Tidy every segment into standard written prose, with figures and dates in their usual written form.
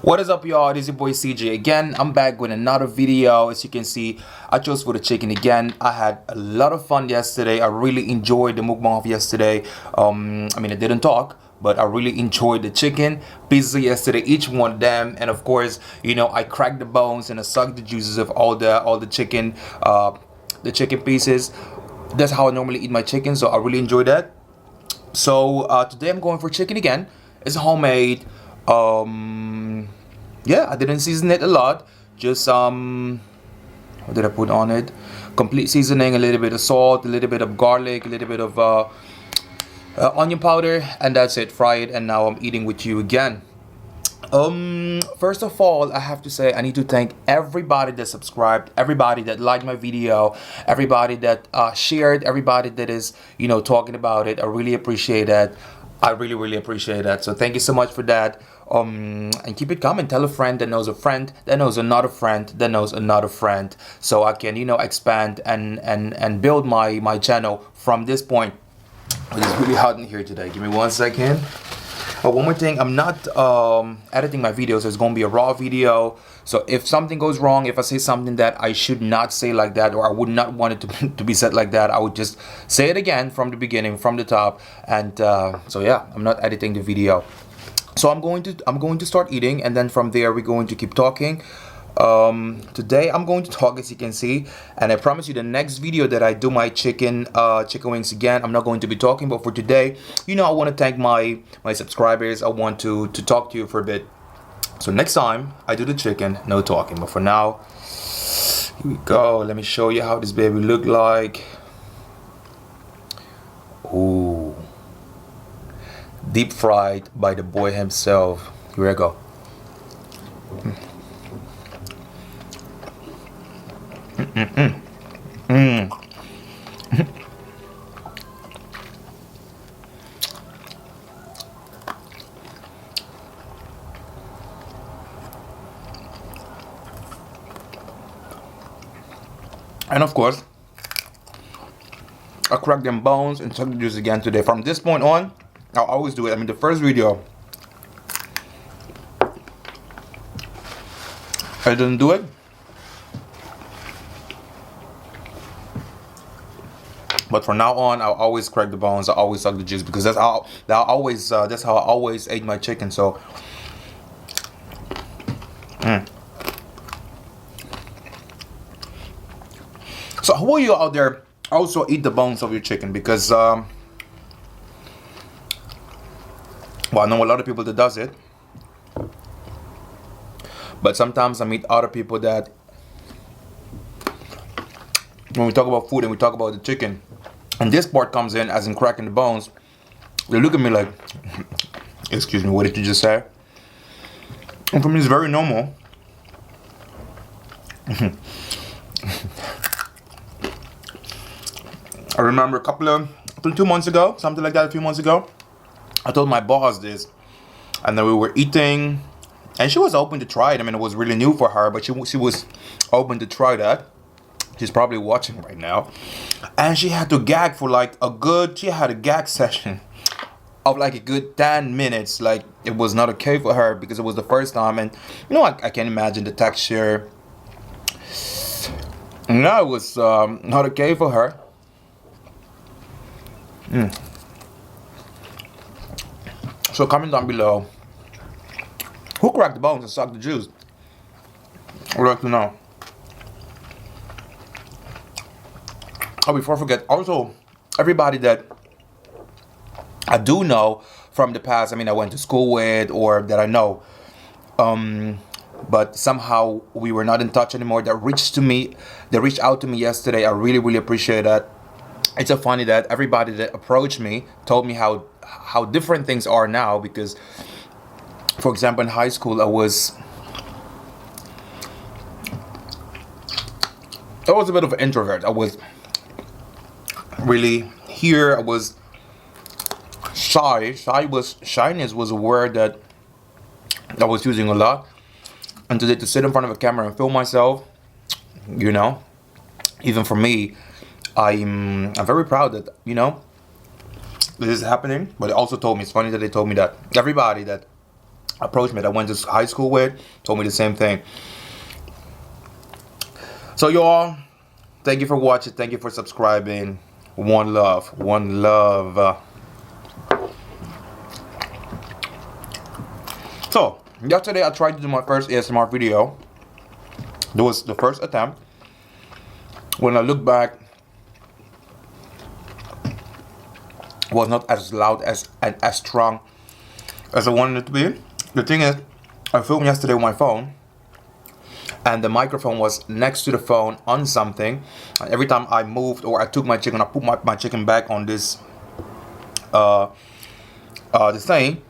What is up, y'all? It is your boy CJ again. I'm back with another video. As you can see, I chose for the chicken again. I had a lot of fun yesterday. I really enjoyed the mukbang of yesterday. I didn't talk, but I really enjoyed the chicken pieces yesterday, each one of them. And of course, you know, I cracked the bones and I sucked the juices of all the chicken pieces. That's how I normally eat my chicken, so I really enjoyed that. So today I'm going for chicken again. It's homemade. Yeah, I didn't season it a lot. Just what did I put on it? Complete seasoning, a little bit of salt, a little bit of garlic, a little bit of onion powder, and that's it. Fry it, and now I'm eating with you again. First of all, I have to say I need to thank everybody that subscribed, everybody that liked my video, everybody that shared, everybody that is, you know, talking about it. I really appreciate that. I really appreciate that. So thank you so much for that. And keep it coming. Tell a friend that knows a friend that knows another friend that knows another friend, so I can, you know, expand and build my channel from this point. It's really hot in here today. Give me 1 second. One more thing, I'm not editing my videos. It's gonna be a raw video, so if something goes wrong, if I say something that I should not say like that, or I would not want it to be said like that, I would just say it again from the beginning, from the top. And so yeah, I'm not editing the video. So I'm going to start eating, and then from there we're going to keep talking. Today I'm going to talk, as you can see, and I promise you the next video that I do my chicken wings again, I'm not going to be talking. But for today, you know, I want to thank my subscribers. I want to talk to you for a bit. So next time I do the chicken, no talking. But for now, here we go. Let me show you how this baby look like. Ooh, deep fried by the boy himself. Here I go. And of course, I cracked them bones and sucked the juice again today. From this point on, I'll always do it. I mean, the first video, I didn't do it. But from now on, I'll always crack the bones. I always suck the juice, because that's how I always ate my chicken. So, so who of you out there also eat the bones of your chicken? Because well, I know a lot of people that does it, but sometimes I meet other people that, when we talk about food and we talk about the chicken, and this part comes in, as in cracking the bones, they look at me like, excuse me, what did you just say? And for me, it's very normal. I remember I think 2 months ago, something like that, a few months ago, I told my boss this, and then we were eating, and she was open to try it. I mean, it was really new for her, but she was open to try that. She's probably watching right now, and she had to gag for like she had a gag session of like a good 10 minutes. Like, it was not okay for her, because it was the first time, and you know, I can imagine the texture. No, it was not okay for her. So comment down below, who cracked the bones and sucked the juice? I would like to know. Oh, before I forget, also, everybody that I do know from the past, I mean, I went to school with, or that I know, but somehow we were not in touch anymore, that reached out to me yesterday. I really appreciate that. It's so funny that everybody that approached me told me how different things are now, because, for example, in high school, I was a bit of an introvert. I was really here. I was shy. Shyness was a word that I was using a lot. And today, to sit in front of a camera and film myself, you know, even for me, I'm very proud that, you know, this is happening. But they also told me, it's funny that they told me that everybody that approached me that I went to high school with, told me the same thing. So y'all, thank you for watching. Thank you for subscribing. One love. One love. So, yesterday I tried to do my first ASMR video. It was the first attempt. When I look back, it was not as loud and as strong as I wanted it to be. The thing is, I filmed yesterday with my phone, and the microphone was next to the phone on something. And every time I moved or I took my chicken, I put my chicken back on this this thing,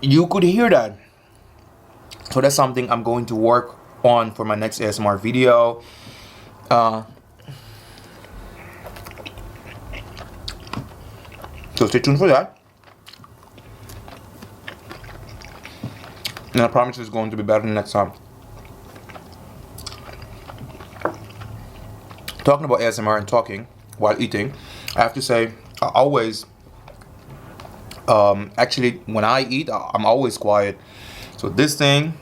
you could hear that. So that's something I'm going to work on for my next ASMR video. So stay tuned for that. And I promise it's going to be better next time. Talking about ASMR and talking while eating, I have to say, I always, actually, when I eat, I'm always quiet. So this thing,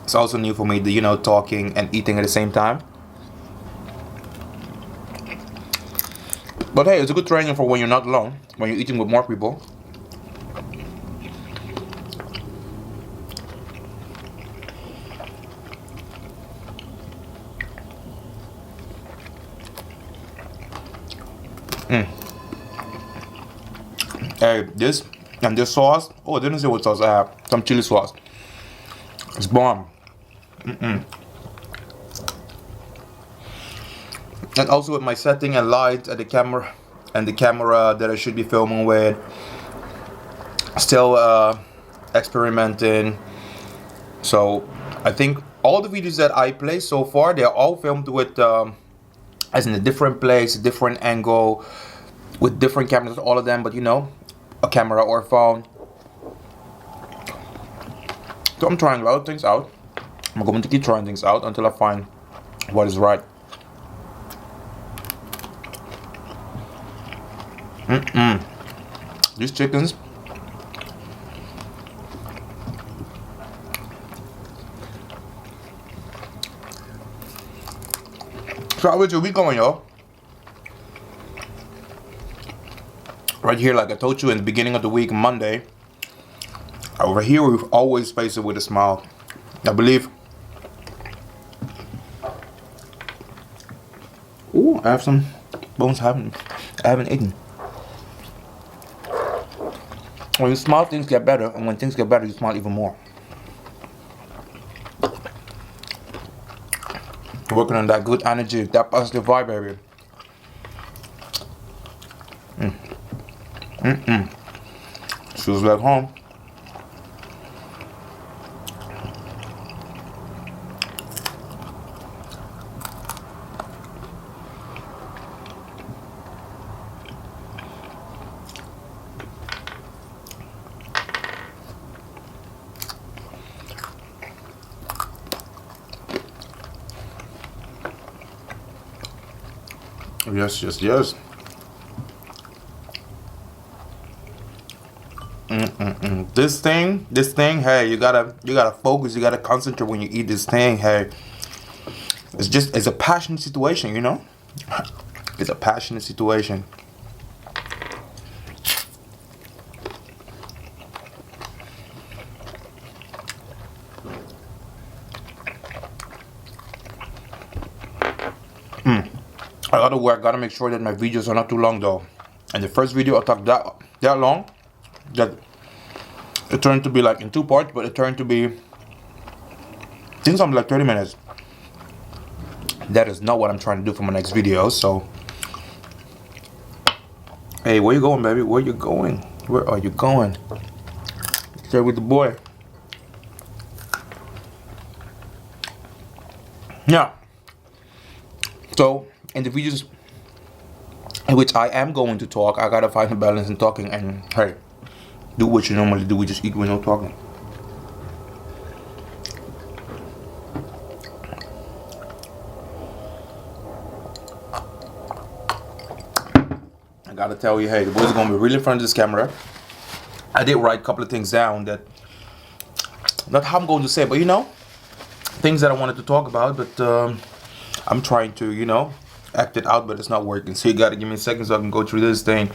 it's also new for me, you know, talking and eating at the same time. But hey, it's a good training for when you're not alone, when you're eating with more people. Hey, this and this sauce. Oh, I didn't say what sauce I have. Some chili sauce. It's bomb. And also with my setting and lights at the camera and the camera that I should be filming with. Still experimenting. So I think all the videos that I play so far, they're all filmed with as in a different place, a different angle, with different cameras, all of them, but you know, a camera or a phone. So I'm trying a lot of things out. I'm going to keep trying things out until I find what is right. These chickens, so how was your week going, y'all? Right here, like I told you in the beginning of the week, Monday. Over here, we've always faced it with a smile. I believe. Ooh, I have some bones I haven't eaten. When you smile, things get better, and when things get better, you smile even more. Working on that good energy, that positive vibe, baby. Feels like home. Yes, yes, yes. This thing, hey, you gotta focus, you gotta concentrate when you eat this thing, hey. It's a passionate situation, you know? It's a passionate situation. I gotta work, gotta make sure that my videos are not too long though. And the first video I talked that long that it turned to be like in 2 parts, but it turned to be, I think something like 30 minutes. That is not what I'm trying to do for my next video, so. Hey, where you going, baby? Where you going? Where are you going? Stay with the boy. Yeah. So, in the videos in which I am going to talk, I gotta find a balance in talking and, hey, do what you normally do, we just eat with no talking. I gotta tell you, hey, the boys are gonna be really in front of this camera. I did write a couple of things down that not how I'm going to say it, but you know, things that I wanted to talk about, but I'm trying to, you know, act it out, but it's not working. So you gotta give me a second so I can go through this thing.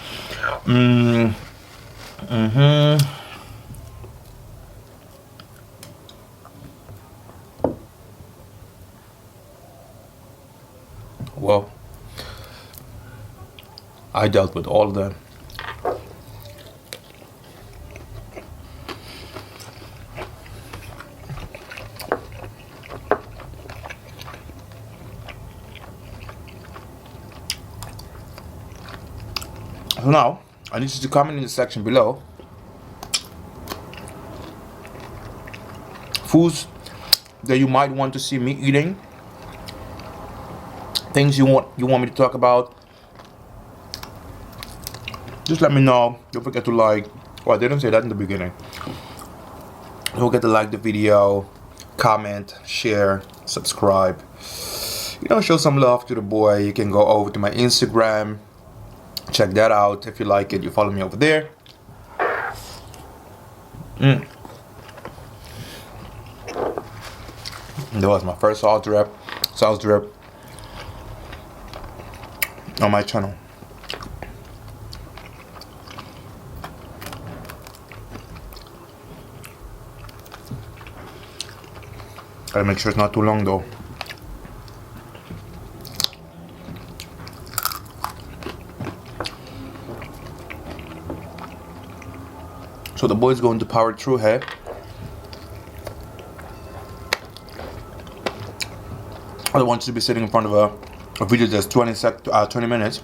Well, I dealt with all of them. So now, I need you to comment in the section below foods that you might want to see me eating, things you want me to talk about. Just let me know. Don't forget to like. Well, I didn't say that in the beginning. Don't forget to like the video, comment, share, subscribe. You know, show some love to the boy. You can go over to my Instagram. Check that out. If you like it, you follow me over there. That was my first sauce drip on my channel. Gotta make sure it's not too long though. So the boy's going to power through here. I don't want you to be sitting in front of a video that's 20 minutes.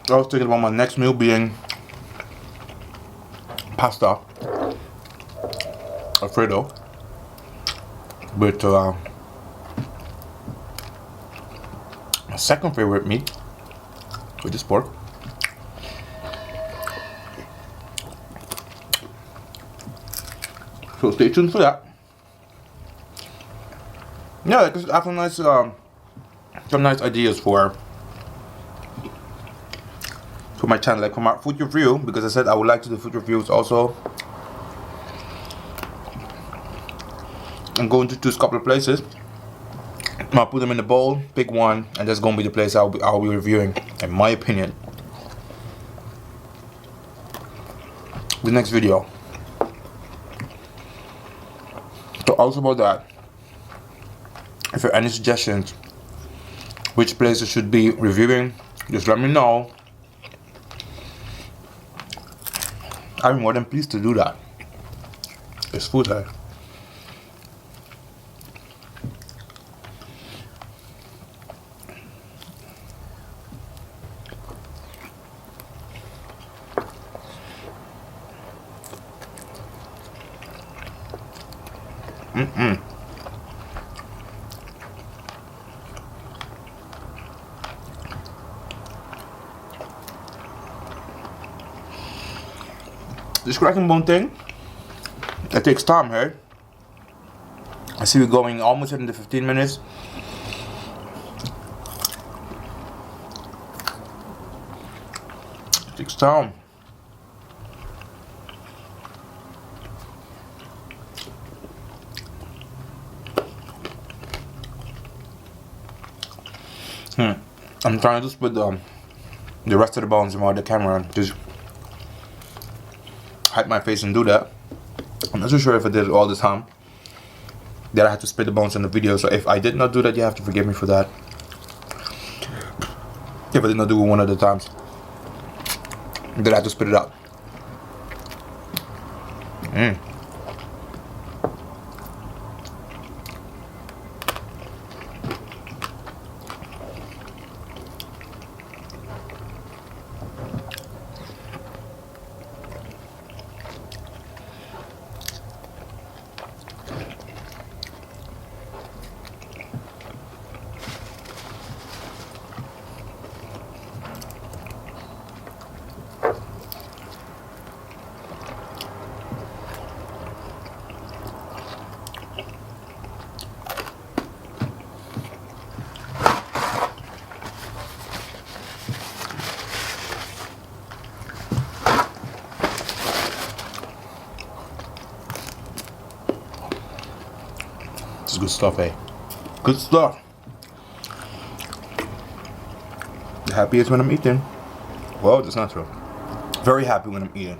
I was thinking about my next meal being pasta Alfredo with my second favorite meat, which is pork. So stay tuned for that. Yeah, because I have some nice ideas for my channel, like for my food review, because I said I would like to do food reviews also. I'm going to choose a couple of places. I'll put them in the bowl, pick one, and that's going to be the place I'll be reviewing, in my opinion. The next video. So also about that, if there are any suggestions which places should be reviewing, just let me know. I'm more than pleased to do that. It's food here. This cracking bone thing, it takes time here. I see we're going almost into 15 minutes. It takes time. I'm trying to just put the rest of the bones around the camera and just hide my face and do that. I'm not so sure if I did it all the time. That I had to split the bones in the video, so if I did not do that, you have to forgive me for that. If I did not do it one of the times, then I had to spit it out. is good stuff, eh? Good stuff. The happiest when I'm eating. Well, that's not true. Very happy when I'm eating.